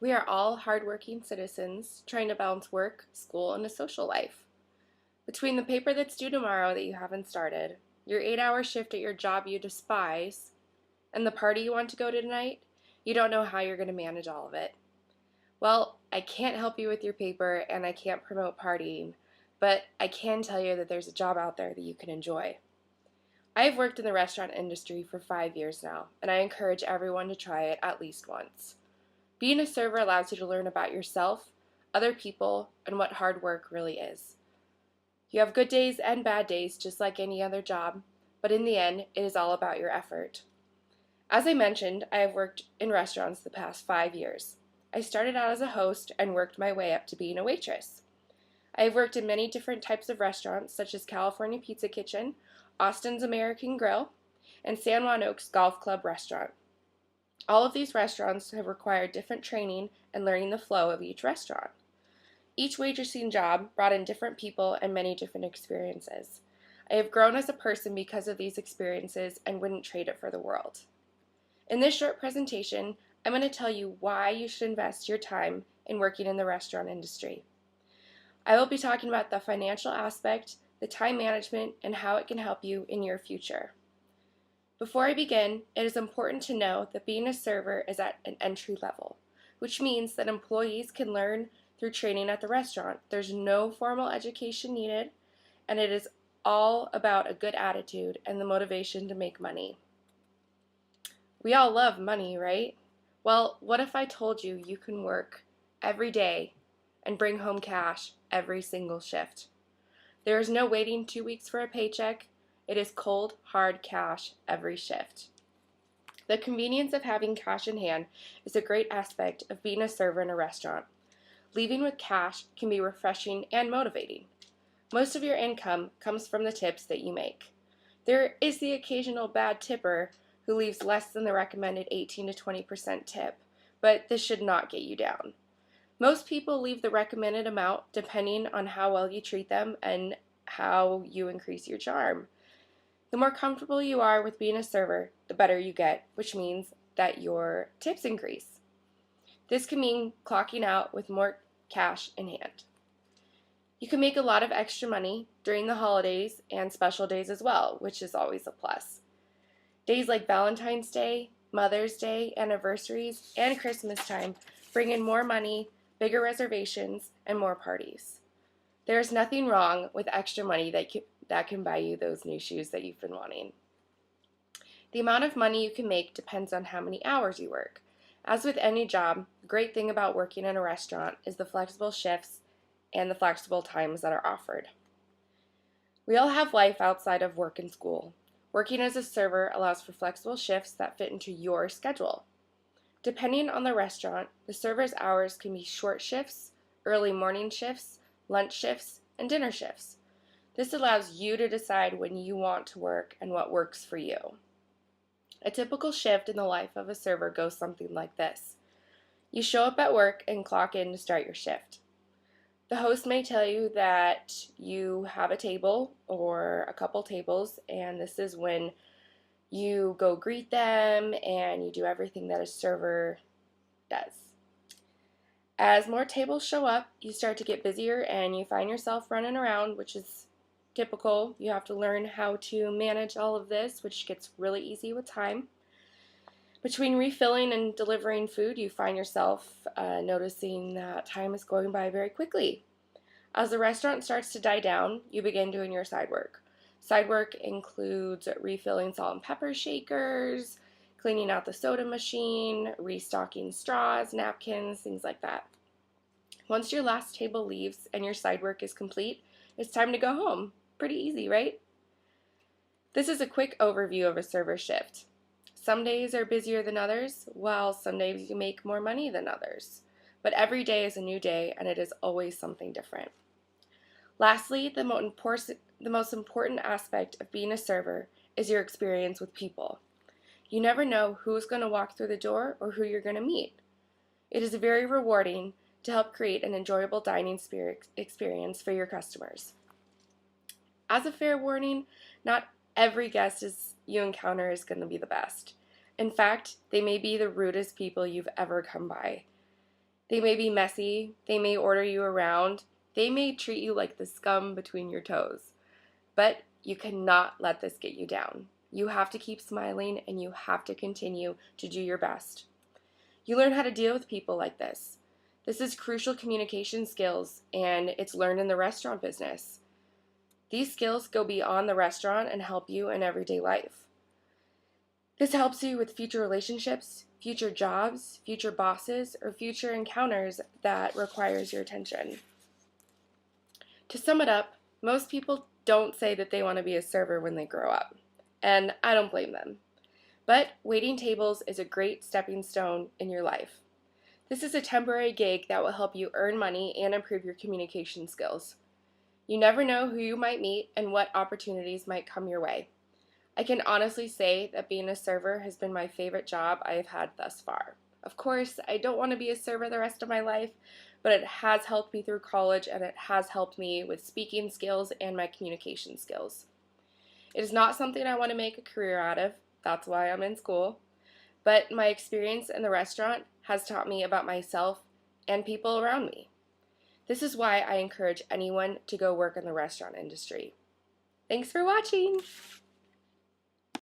We are all hardworking citizens trying to balance work, school, and a social life. Between the paper that's due tomorrow that you haven't started, your 8-hour shift at your job you despise, and the party you want to go to tonight, you don't know how you're going to manage all of it. Well, I can't help you with your paper and I can't promote partying, but I can tell you that there's a job out there that you can enjoy. I have worked in the restaurant industry for 5 years now, and I encourage everyone to try it at least once. Being a server allows you to learn about yourself, other people, and what hard work really is. You have good days and bad days just like any other job, but in the end, it is all about your effort. As I mentioned, I have worked in restaurants the past 5 years. I started out as a host and worked my way up to being a waitress. I have worked in many different types of restaurants, such as California Pizza Kitchen, Austin's American Grill, and San Juan Oaks Golf Club Restaurant. All of these restaurants have required different training and learning the flow of each restaurant. Each waitressing job brought in different people and many different experiences. I have grown as a person because of these experiences and wouldn't trade it for the world. In this short presentation, I'm going to tell you why you should invest your time in working in the restaurant industry. I will be talking about the financial aspect, the time management, and how it can help you in your future. Before I begin, it is important to know that being a server is at an entry level, which means that employees can learn through training at the restaurant. There's no formal education needed, and it is all about a good attitude and the motivation to make money. We all love money, right? Well, what if I told you you can work every day and bring home cash every single shift? There is no waiting 2 weeks for a paycheck. It is cold, hard cash every shift. The convenience of having cash in hand is a great aspect of being a server in a restaurant. Leaving with cash can be refreshing and motivating. Most of your income comes from the tips that you make. There is the occasional bad tipper who leaves less than the recommended 18 to 20% tip, but this should not get you down. Most people leave the recommended amount depending on how well you treat them and how you increase your charm. The more comfortable you are with being a server, the better you get, which means that your tips increase. This can mean clocking out with more cash in hand. You can make a lot of extra money during the holidays and special days as well, which is always a plus. Days like Valentine's Day, Mother's Day, anniversaries, and Christmas time bring in more money, bigger reservations, and more parties. There is nothing wrong with extra money that can buy you those new shoes that you've been wanting. The amount of money you can make depends on how many hours you work. As with any job, the great thing about working in a restaurant is the flexible shifts and the flexible times that are offered. We all have life outside of work and school. Working as a server allows for flexible shifts that fit into your schedule. Depending on the restaurant, the server's hours can be short shifts, early morning shifts, lunch shifts, and dinner shifts. This allows you to decide when you want to work and what works for you. A typical shift in the life of a server goes something like this. You show up at work and clock in to start your shift. The host may tell you that you have a table or a couple tables, and this is when you go greet them and you do everything that a server does. As more tables show up, you start to get busier and you find yourself running around, which is typical. You have to learn how to manage all of this, which gets really easy with time. Between refilling and delivering food, you find yourself noticing that time is going by very quickly. As the restaurant starts to die down, you begin doing your side work. Side work includes refilling salt and pepper shakers, cleaning out the soda machine, restocking straws, napkins, things like that. Once your last table leaves and your side work is complete, it's time to go home. Pretty easy, right? This is a quick overview of a server shift. Some days are busier than others, while some days you make more money than others. But every day is a new day, and it is always something different. Lastly, the most important aspect of being a server is your experience with people. You never know who's going to walk through the door or who you're going to meet. It is very rewarding to help create an enjoyable dining experience for your customers. As a fair warning, not every guest you encounter is going to be the best. In fact, they may be the rudest people you've ever come by. They may be messy, they may order you around, they may treat you like the scum between your toes. But you cannot let this get you down. You have to keep smiling and you have to continue to do your best. You learn how to deal with people like this. This is crucial communication skills, and it's learned in the restaurant business. These skills go beyond the restaurant and help you in everyday life. This helps you with future relationships, future jobs, future bosses, or future encounters that requires your attention. To sum it up, most people don't say that they want to be a server when they grow up, and I don't blame them. But waiting tables is a great stepping stone in your life. This is a temporary gig that will help you earn money and improve your communication skills. You never know who you might meet and what opportunities might come your way. I can honestly say that being a server has been my favorite job I have had thus far. Of course, I don't want to be a server the rest of my life, but it has helped me through college and it has helped me with speaking skills and my communication skills. It is not something I want to make a career out of, that's why I'm in school, but my experience in the restaurant has taught me about myself and people around me. This is why I encourage anyone to go work in the restaurant industry. Thanks for watching!